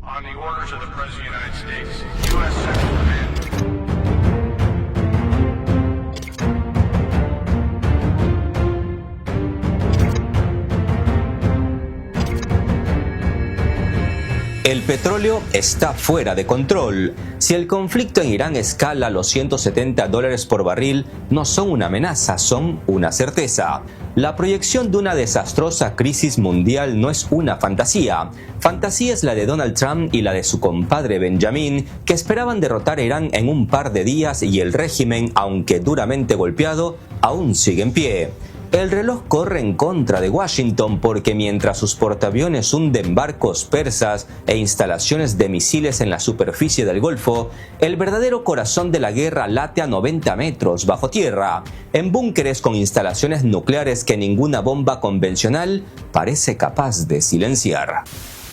On the orders of the President of the United States, U.S. Central Command. El petróleo está fuera de control. Si el conflicto en Irán escala los $170 por barril, no son una amenaza, son una certeza. La proyección de una desastrosa crisis mundial no es una fantasía. Fantasía es la de Donald Trump y la de su compadre Benjamin, que esperaban derrotar a Irán en un par de días y el régimen, aunque duramente golpeado, aún sigue en pie. El reloj corre en contra de Washington porque mientras sus portaaviones hunden barcos persas e instalaciones de misiles en la superficie del Golfo, el verdadero corazón de la guerra late a 90 metros bajo tierra, en búnkeres con instalaciones nucleares que ninguna bomba convencional parece capaz de silenciar.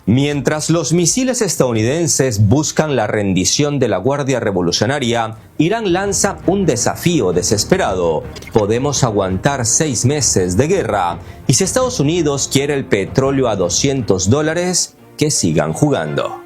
Mientras los misiles estadounidenses buscan la rendición de la Guardia Revolucionaria, Irán lanza un desafío desesperado. Podemos aguantar 6 meses de guerra, y si Estados Unidos quiere el petróleo a $200, que sigan jugando.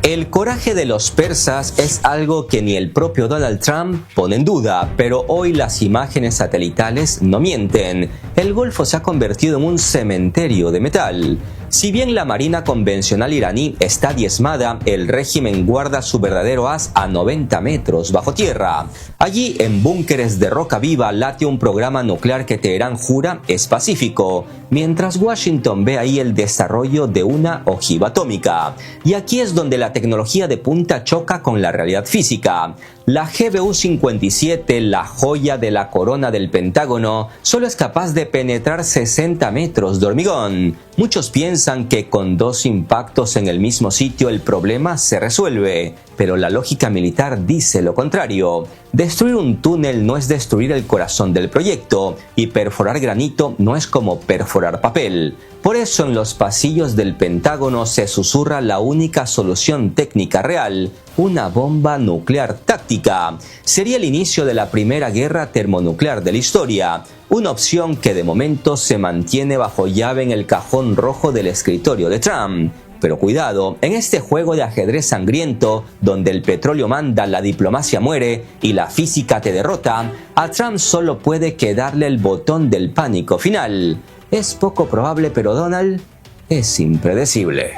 El coraje de los persas es algo que ni el propio Donald Trump pone en duda, pero hoy las imágenes satelitales no mienten. El Golfo se ha convertido en un cementerio de metal. Si bien la marina convencional iraní está diezmada, el régimen guarda su verdadero as a 90 metros bajo tierra. Allí, en búnkeres de roca viva, late un programa nuclear que Teherán jura es pacífico, mientras Washington ve ahí el desarrollo de una ojiva atómica. Y aquí es donde la tecnología de punta choca con la realidad física. La GBU-57, la joya de la corona del Pentágono, solo es capaz de penetrar 60 metros de hormigón. Muchos piensan que con 2 impactos en el mismo sitio el problema se resuelve, pero la lógica militar dice lo contrario. Destruir un túnel no es destruir el corazón del proyecto, y perforar granito no es como perforar papel. Por eso en los pasillos del Pentágono se susurra la única solución técnica real: una bomba nuclear táctica. Sería el inicio de la primera guerra termonuclear de la historia, una opción que de momento se mantiene bajo llave en el cajón rojo del escritorio de Trump. Pero cuidado, en este juego de ajedrez sangriento, donde el petróleo manda, la diplomacia muere y la física te derrota, a Trump solo puede quedarle el botón del pánico final. Es poco probable, pero Donald es impredecible.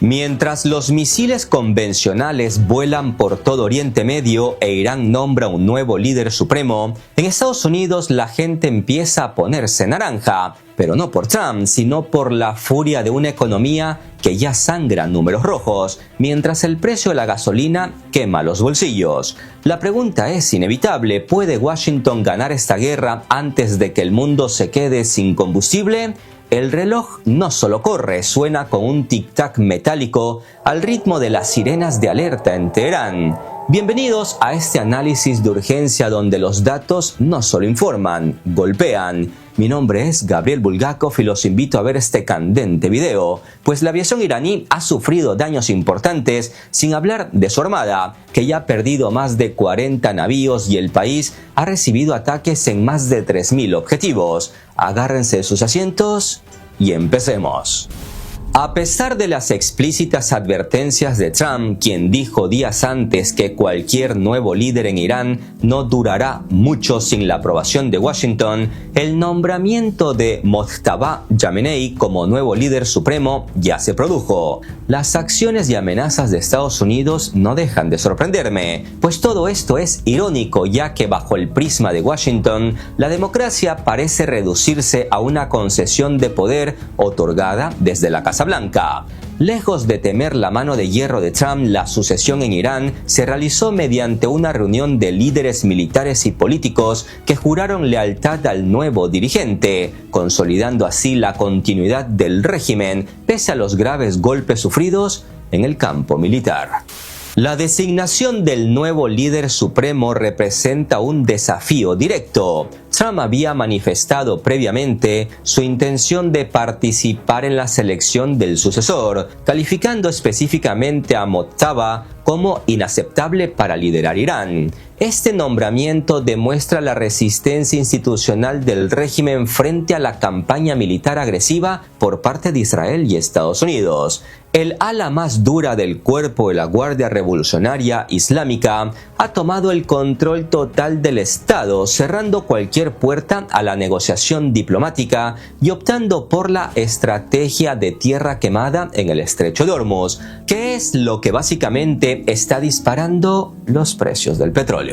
Mientras los misiles convencionales vuelan por todo Oriente Medio e Irán nombra un nuevo líder supremo, en Estados Unidos la gente empieza a ponerse naranja, pero no por Trump, sino por la furia de una economía que ya sangra números rojos, mientras el precio de la gasolina quema los bolsillos. La pregunta es inevitable: ¿puede Washington ganar esta guerra antes de que el mundo se quede sin combustible? El reloj no solo corre, suena con un tic-tac metálico al ritmo de las sirenas de alerta en Teherán. Bienvenidos a este análisis de urgencia donde los datos no solo informan, golpean. Mi nombre es Gabriel Bulgakov y los invito a ver este candente video, pues la aviación iraní ha sufrido daños importantes, sin hablar de su armada, que ya ha perdido más de 40 navíos y el país ha recibido ataques en más de 3.000 objetivos. Agárrense de sus asientos y empecemos. A pesar de las explícitas advertencias de Trump, quien dijo días antes que cualquier nuevo líder en Irán no durará mucho sin la aprobación de Washington, el nombramiento de Mojtaba Khamenei como nuevo líder supremo ya se produjo. Las acciones y amenazas de Estados Unidos no dejan de sorprenderme, pues todo esto es irónico, ya que bajo el prisma de Washington, la democracia parece reducirse a una concesión de poder otorgada desde la Casa Blanca. Lejos de temer la mano de hierro de Trump, la sucesión en Irán se realizó mediante una reunión de líderes militares y políticos que juraron lealtad al nuevo dirigente, consolidando así la continuidad del régimen pese a los graves golpes sufridos en el campo militar. La designación del nuevo líder supremo representa un desafío directo. Trump había manifestado previamente su intención de participar en la selección del sucesor, calificando específicamente a Mojtaba como inaceptable para liderar Irán. Este nombramiento demuestra la resistencia institucional del régimen frente a la campaña militar agresiva por parte de Israel y Estados Unidos. El ala más dura del cuerpo de la Guardia Revolucionaria Islámica ha tomado el control total del Estado, cerrando cualquier puerta a la negociación diplomática y optando por la estrategia de tierra quemada en el Estrecho de Hormuz, que es lo que básicamente está disparando los precios del petróleo.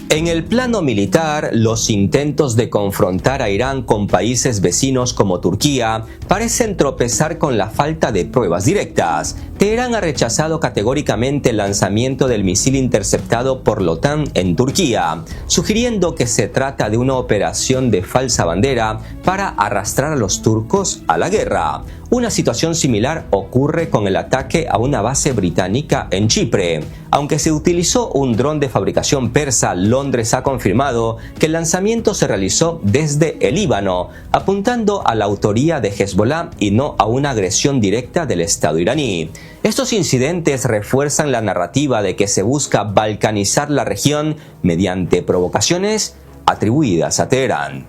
En el plano militar, los intentos de confrontar a Irán con países vecinos como Turquía parecen tropezar con la falta de pruebas directas. Teherán ha rechazado categóricamente el lanzamiento del misil interceptado por la OTAN en Turquía, sugiriendo que se trata de una operación de falsa bandera para arrastrar a los turcos a la guerra. Una situación similar ocurre con el ataque a una base británica en Chipre. Aunque se utilizó un dron de fabricación persa, Londres ha confirmado que el lanzamiento se realizó desde el Líbano, apuntando a la autoría de Hezbollah y no a una agresión directa del Estado iraní. Estos incidentes refuerzan la narrativa de que se busca balcanizar la región mediante provocaciones atribuidas a Teherán.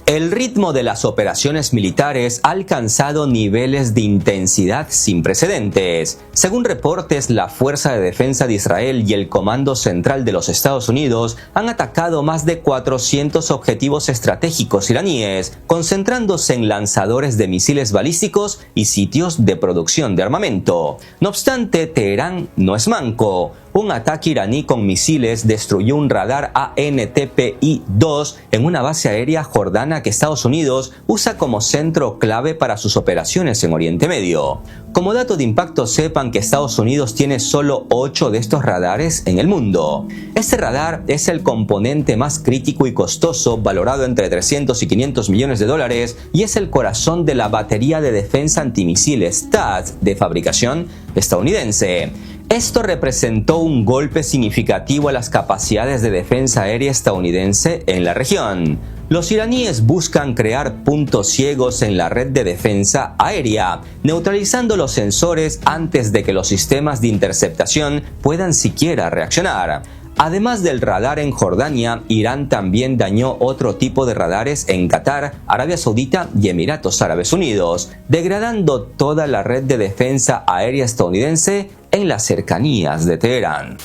El ritmo de las operaciones militares ha alcanzado niveles de intensidad sin precedentes. Según reportes, la Fuerza de Defensa de Israel y el Comando Central de los Estados Unidos han atacado más de 400 objetivos estratégicos iraníes, concentrándose en lanzadores de misiles balísticos y sitios de producción de armamento. No obstante, Teherán no es manco. Un ataque iraní con misiles destruyó un radar ANTPI-2 en una base aérea jordana que Estados Unidos usa como centro clave para sus operaciones en Oriente Medio. Como dato de impacto, sepan que Estados Unidos tiene solo 8 de estos radares en el mundo. Este radar es el componente más crítico y costoso, valorado entre 300 y 500 millones de dólares, y es el corazón de la batería de defensa antimisiles THAAD de fabricación estadounidense. Esto representó un golpe significativo a las capacidades de defensa aérea estadounidense en la región. Los iraníes buscan crear puntos ciegos en la red de defensa aérea, neutralizando los sensores antes de que los sistemas de interceptación puedan siquiera reaccionar. Además del radar en Jordania, Irán también dañó otro tipo de radares en Qatar, Arabia Saudita y Emiratos Árabes Unidos, degradando toda la red de defensa aérea estadounidense en las cercanías de Teherán.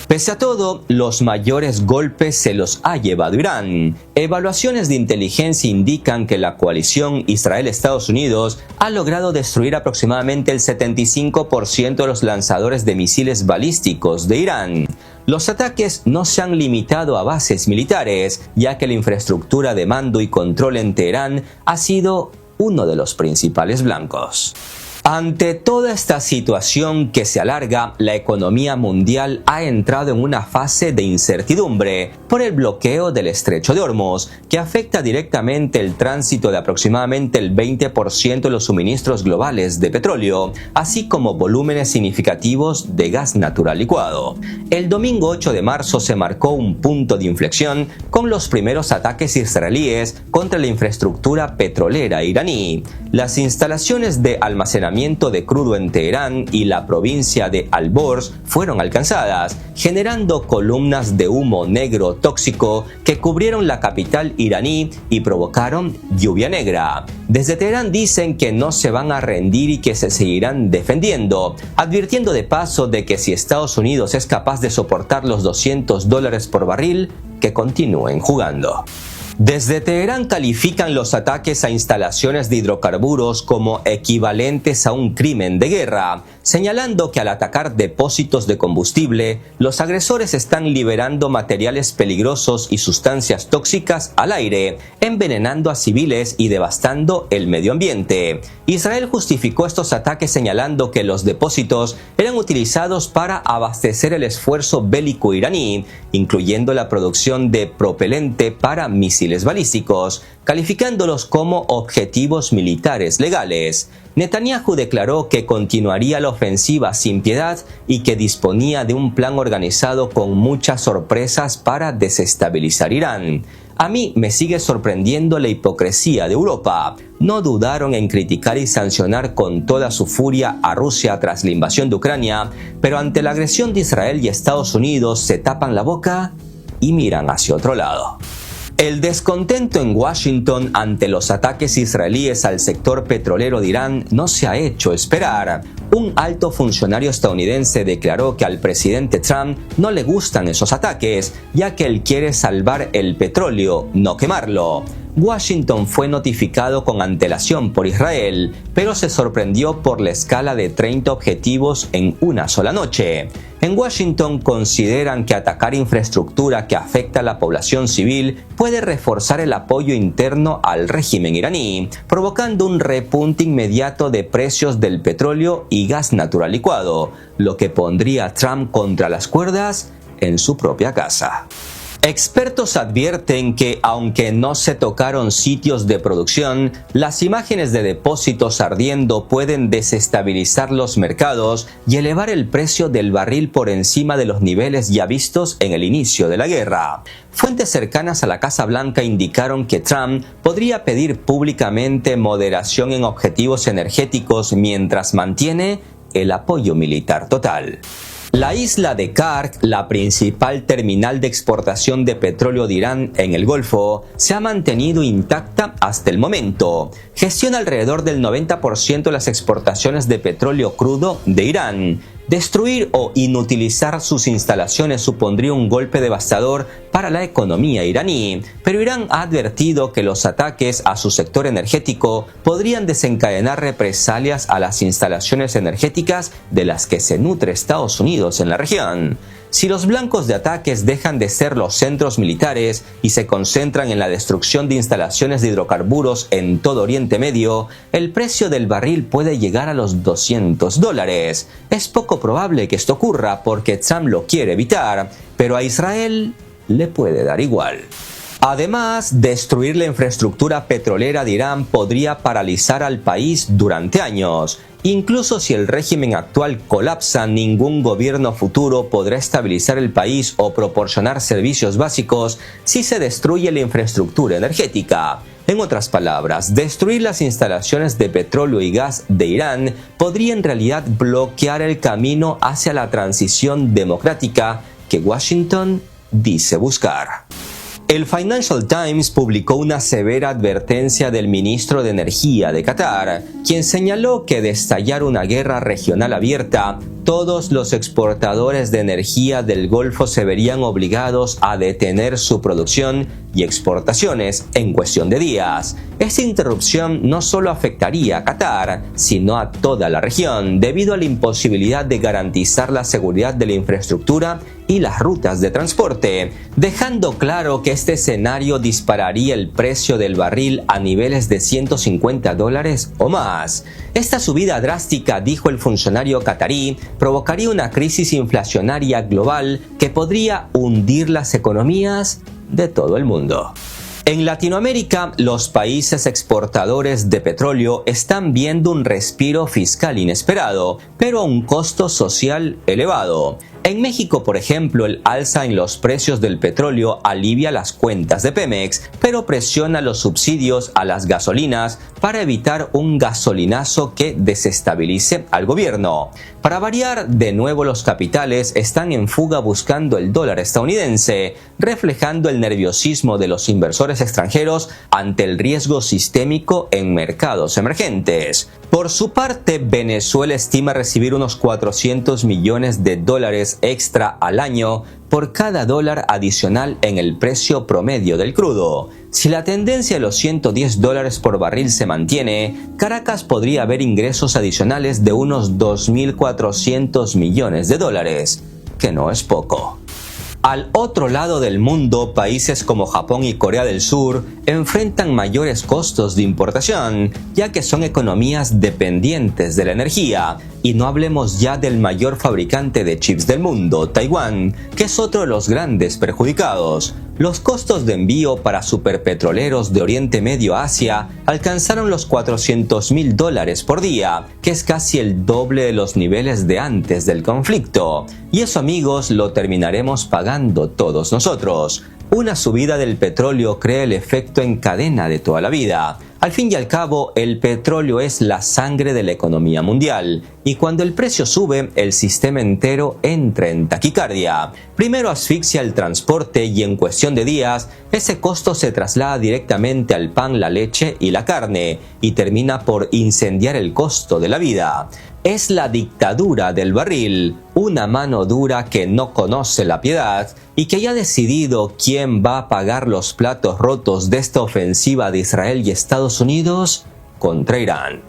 Pese a todo, los mayores golpes se los ha llevado Irán. Evaluaciones de inteligencia indican que la coalición Israel-Estados Unidos ha logrado destruir aproximadamente el 75% de los lanzadores de misiles balísticos de Irán. Los ataques no se han limitado a bases militares, ya que la infraestructura de mando y control en Teherán ha sido uno de los principales blancos. Ante toda esta situación que se alarga, la economía mundial ha entrado en una fase de incertidumbre por el bloqueo del Estrecho de Hormuz, que afecta directamente el tránsito de aproximadamente el 20% de los suministros globales de petróleo, así como volúmenes significativos de gas natural licuado. El domingo 8 de marzo se marcó un punto de inflexión con los primeros ataques israelíes contra la infraestructura petrolera iraní. Las instalaciones de almacenamiento de crudo en Teherán y la provincia de Al-Borz fueron alcanzadas, generando columnas de humo negro tóxico que cubrieron la capital iraní y provocaron lluvia negra. Desde Teherán dicen que no se van a rendir y que se seguirán defendiendo, advirtiendo de paso de que si Estados Unidos es capaz de soportar los $200 por barril, que continúen jugando. Desde Teherán califican los ataques a instalaciones de hidrocarburos como equivalentes a un crimen de guerra, señalando que al atacar depósitos de combustible, los agresores están liberando materiales peligrosos y sustancias tóxicas al aire, envenenando a civiles y devastando el medio ambiente. Israel justificó estos ataques señalando que los depósitos eran utilizados para abastecer el esfuerzo bélico iraní, incluyendo la producción de propelente para misiles balísticos, calificándolos como objetivos militares legales. Netanyahu declaró que continuaría la ofensiva sin piedad y que disponía de un plan organizado con muchas sorpresas para desestabilizar Irán. A mí me sigue sorprendiendo la hipocresía de Europa. No dudaron en criticar y sancionar con toda su furia a Rusia tras la invasión de Ucrania, pero ante la agresión de Israel y Estados Unidos se tapan la boca y miran hacia otro lado. El descontento en Washington ante los ataques israelíes al sector petrolero de Irán no se ha hecho esperar. Un alto funcionario estadounidense declaró que al presidente Trump no le gustan esos ataques, ya que él quiere salvar el petróleo, no quemarlo. Washington fue notificado con antelación por Israel, pero se sorprendió por la escala de 30 objetivos en una sola noche. En Washington consideran que atacar infraestructura que afecta a la población civil puede reforzar el apoyo interno al régimen iraní, provocando un repunte inmediato de precios del petróleo y gas natural licuado, lo que pondría a Trump contra las cuerdas en su propia casa. Expertos advierten que, aunque no se tocaron sitios de producción, las imágenes de depósitos ardiendo pueden desestabilizar los mercados y elevar el precio del barril por encima de los niveles ya vistos en el inicio de la guerra. Fuentes cercanas a la Casa Blanca indicaron que Trump podría pedir públicamente moderación en objetivos energéticos mientras mantiene el apoyo militar total. La isla de Kark, la principal terminal de exportación de petróleo de Irán en el Golfo, se ha mantenido intacta hasta el momento. Gestiona alrededor del 90% de las exportaciones de petróleo crudo de Irán. Destruir o inutilizar sus instalaciones supondría un golpe devastador para la economía iraní, pero Irán ha advertido que los ataques a su sector energético podrían desencadenar represalias a las instalaciones energéticas de las que se nutre Estados Unidos en la región. Si los blancos de ataques dejan de ser los centros militares y se concentran en la destrucción de instalaciones de hidrocarburos en todo Oriente Medio, el precio del barril puede llegar a los $200. Es poco probable que esto ocurra porque Trump lo quiere evitar, pero a Israel le puede dar igual. Además, destruir la infraestructura petrolera de Irán podría paralizar al país durante años. Incluso si el régimen actual colapsa, ningún gobierno futuro podrá estabilizar el país o proporcionar servicios básicos si se destruye la infraestructura energética. En otras palabras, destruir las instalaciones de petróleo y gas de Irán podría en realidad bloquear el camino hacia la transición democrática que Washington dice buscar. El Financial Times publicó una severa advertencia del ministro de Energía de Qatar, quien señaló que de estallar una guerra regional abierta, todos los exportadores de energía del Golfo se verían obligados a detener su producción y exportaciones en cuestión de días. Esta interrupción no solo afectaría a Qatar, sino a toda la región, debido a la imposibilidad de garantizar la seguridad de la infraestructura y las rutas de transporte, dejando claro que este escenario dispararía el precio del barril a niveles de $150 o más. Esta subida drástica, dijo el funcionario catarí, provocaría una crisis inflacionaria global que podría hundir las economías de todo el mundo. En Latinoamérica, los países exportadores de petróleo están viendo un respiro fiscal inesperado, pero a un costo social elevado. En México, por ejemplo, el alza en los precios del petróleo alivia las cuentas de Pemex, pero presiona los subsidios a las gasolinas para evitar un gasolinazo que desestabilice al gobierno. Para variar, de nuevo los capitales están en fuga buscando el dólar estadounidense, reflejando el nerviosismo de los inversores extranjeros ante el riesgo sistémico en mercados emergentes. Por su parte, Venezuela estima recibir unos $400 millones extra al año por cada dólar adicional en el precio promedio del crudo. Si la tendencia de los $110 por barril se mantiene, Caracas podría ver ingresos adicionales de unos $2.400 millones, que no es poco. Al otro lado del mundo, países como Japón y Corea del Sur enfrentan mayores costos de importación, ya que son economías dependientes de la energía. Y no hablemos ya del mayor fabricante de chips del mundo, Taiwán, que es otro de los grandes perjudicados. Los costos de envío para superpetroleros de Oriente Medio a Asia alcanzaron los $400.000 por día, que es casi el doble de los niveles de antes del conflicto. Y eso, amigos, lo terminaremos pagando todos nosotros. Una subida del petróleo crea el efecto en cadena de toda la vida. Al fin y al cabo, el petróleo es la sangre de la economía mundial, y cuando el precio sube, el sistema entero entra en taquicardia. Primero asfixia el transporte y en cuestión de días, ese costo se traslada directamente al pan, la leche y la carne, y termina por incendiar el costo de la vida. Es la dictadura del barril, una mano dura que no conoce la piedad y que ya ha decidido quién va a pagar los platos rotos de esta ofensiva de Israel y Estados Unidos contra Irán.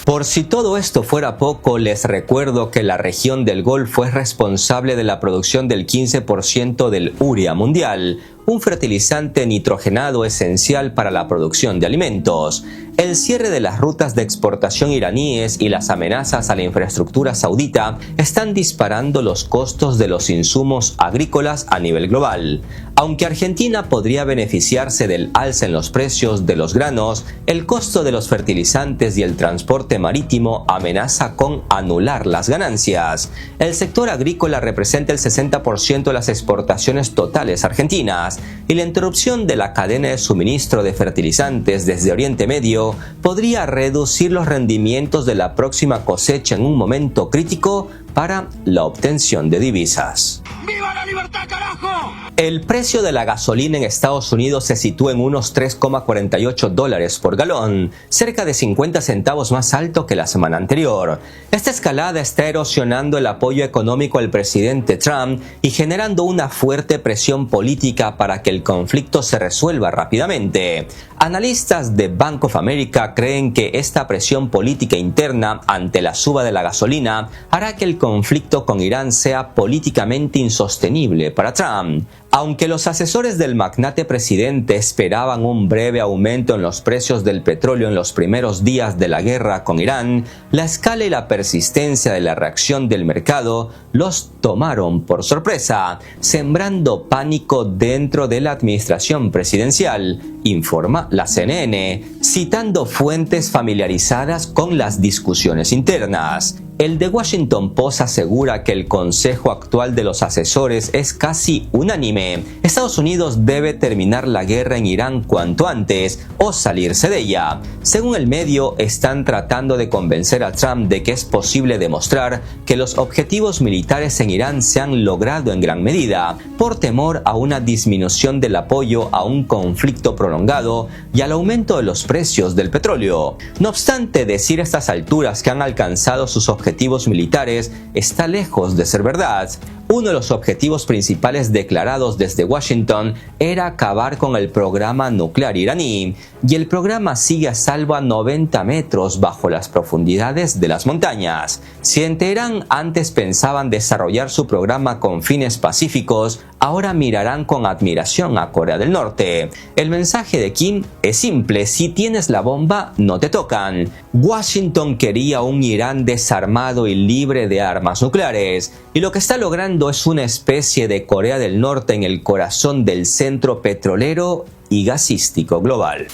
Por si todo esto fuera poco, les recuerdo que la región del Golfo es responsable de la producción del 15% del urea mundial, un fertilizante nitrogenado esencial para la producción de alimentos. El cierre de las rutas de exportación iraníes y las amenazas a la infraestructura saudita están disparando los costos de los insumos agrícolas a nivel global. Aunque Argentina podría beneficiarse del alza en los precios de los granos, el costo de los fertilizantes y el transporte marítimo amenaza con anular las ganancias. El sector agrícola representa el 60% de las exportaciones totales argentinas, y la interrupción de la cadena de suministro de fertilizantes desde Oriente Medio podría reducir los rendimientos de la próxima cosecha en un momento crítico para la obtención de divisas. ¡Viva la libertad, carajo! El precio de la gasolina en Estados Unidos se sitúa en unos $3,48 por galón, cerca de 50 centavos más alto que la semana anterior. Esta escalada está erosionando el apoyo económico al presidente Trump y generando una fuerte presión política para que el conflicto se resuelva rápidamente. Analistas de Bank of America creen que esta presión política interna ante la suba de la gasolina hará que el conflicto con Irán sea políticamente insostenible para Trump. Aunque los asesores del magnate presidente esperaban un breve aumento en los precios del petróleo en los primeros días de la guerra con Irán, la escala y la persistencia de la reacción del mercado los tomaron por sorpresa, sembrando pánico dentro de la administración presidencial, informa la CNN, citando fuentes familiarizadas con las discusiones internas. El The Washington Post asegura que el consejo actual de los asesores es casi unánime. Estados Unidos debe terminar la guerra en Irán cuanto antes o salirse de ella. Según el medio, están tratando de convencer a Trump de que es posible demostrar que los objetivos militares en Irán se han logrado en gran medida, por temor a una disminución del apoyo a un conflicto prolongado y al aumento de los precios del petróleo. No obstante, decir a estas alturas que han alcanzado sus objetivos militares está lejos de ser verdad. Uno de los objetivos principales declarados desde Washington era acabar con el programa nuclear iraní, y el programa sigue a salvo a 90 metros bajo las profundidades de las montañas. Si en Teherán antes pensaban desarrollar su programa con fines pacíficos, ahora mirarán con admiración a Corea del Norte. El mensaje de Kim es simple: si tienes la bomba, no te tocan. Washington quería un Irán desarmado y libre de armas nucleares, y lo que está logrando es una especie de Corea del Norte en el corazón del centro petrolero y gasístico global.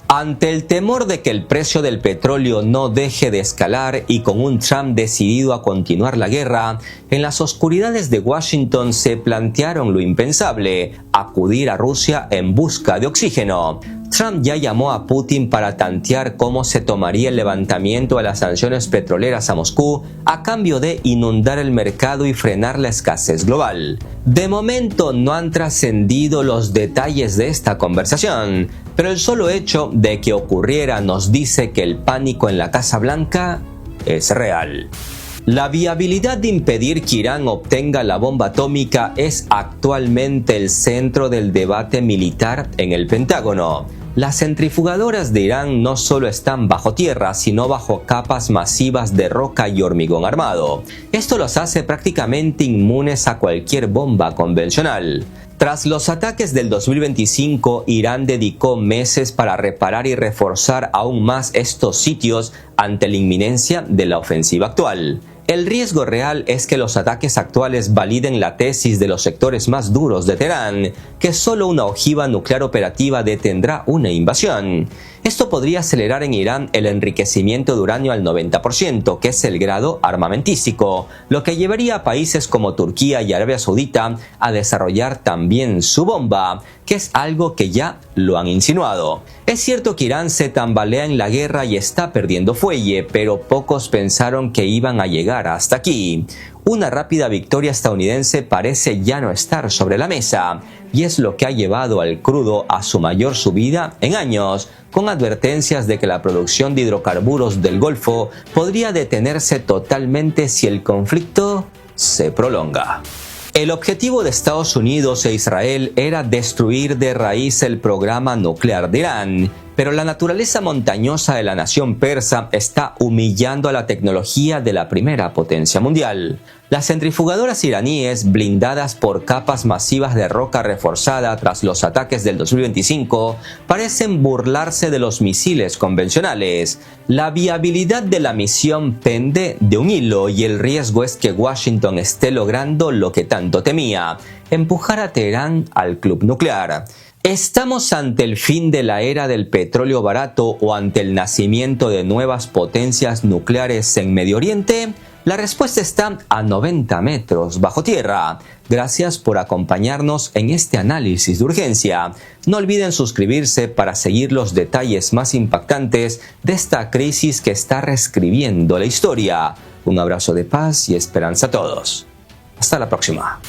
Ante el temor de que el precio del petróleo no deje de escalar y con un Trump decidido a continuar la guerra, en las oscuridades de Washington se plantearon lo impensable: acudir a Rusia en busca de oxígeno. Trump ya llamó a Putin para tantear cómo se tomaría el levantamiento de las sanciones petroleras a Moscú a cambio de inundar el mercado y frenar la escasez global. De momento no han trascendido los detalles de esta conversación, pero el solo hecho de que ocurriera nos dice que el pánico en la Casa Blanca es real. La viabilidad de impedir que Irán obtenga la bomba atómica es actualmente el centro del debate militar en el Pentágono. Las centrifugadoras de Irán no solo están bajo tierra, sino bajo capas masivas de roca y hormigón armado. Esto los hace prácticamente inmunes a cualquier bomba convencional. Tras los ataques del 2025, Irán dedicó meses para reparar y reforzar aún más estos sitios ante la inminencia de la ofensiva actual. El riesgo real es que los ataques actuales validen la tesis de los sectores más duros de Teherán, que solo una ojiva nuclear operativa detendrá una invasión. Esto podría acelerar en Irán el enriquecimiento de uranio al 90%, que es el grado armamentístico, lo que llevaría a países como Turquía y Arabia Saudita a desarrollar también su bomba, que es algo que ya lo han insinuado. Es cierto que Irán se tambalea en la guerra y está perdiendo fuelle, pero pocos pensaron que iban a llegar hasta aquí. Una rápida victoria estadounidense parece ya no estar sobre la mesa, y es lo que ha llevado al crudo a su mayor subida en años, con advertencias de que la producción de hidrocarburos del Golfo podría detenerse totalmente si el conflicto se prolonga. El objetivo de Estados Unidos e Israel era destruir de raíz el programa nuclear de Irán, pero la naturaleza montañosa de la nación persa está humillando a la tecnología de la primera potencia mundial. Las centrifugadoras iraníes, blindadas por capas masivas de roca reforzada tras los ataques del 2025, parecen burlarse de los misiles convencionales. La viabilidad de la misión pende de un hilo y el riesgo es que Washington esté logrando lo que tanto temía: empujar a Teherán al club nuclear. ¿Estamos ante el fin de la era del petróleo barato o ante el nacimiento de nuevas potencias nucleares en Medio Oriente? La respuesta está a 90 metros bajo tierra. Gracias por acompañarnos en este análisis de urgencia. No olviden suscribirse para seguir los detalles más impactantes de esta crisis que está reescribiendo la historia. Un abrazo de paz y esperanza a todos. Hasta la próxima.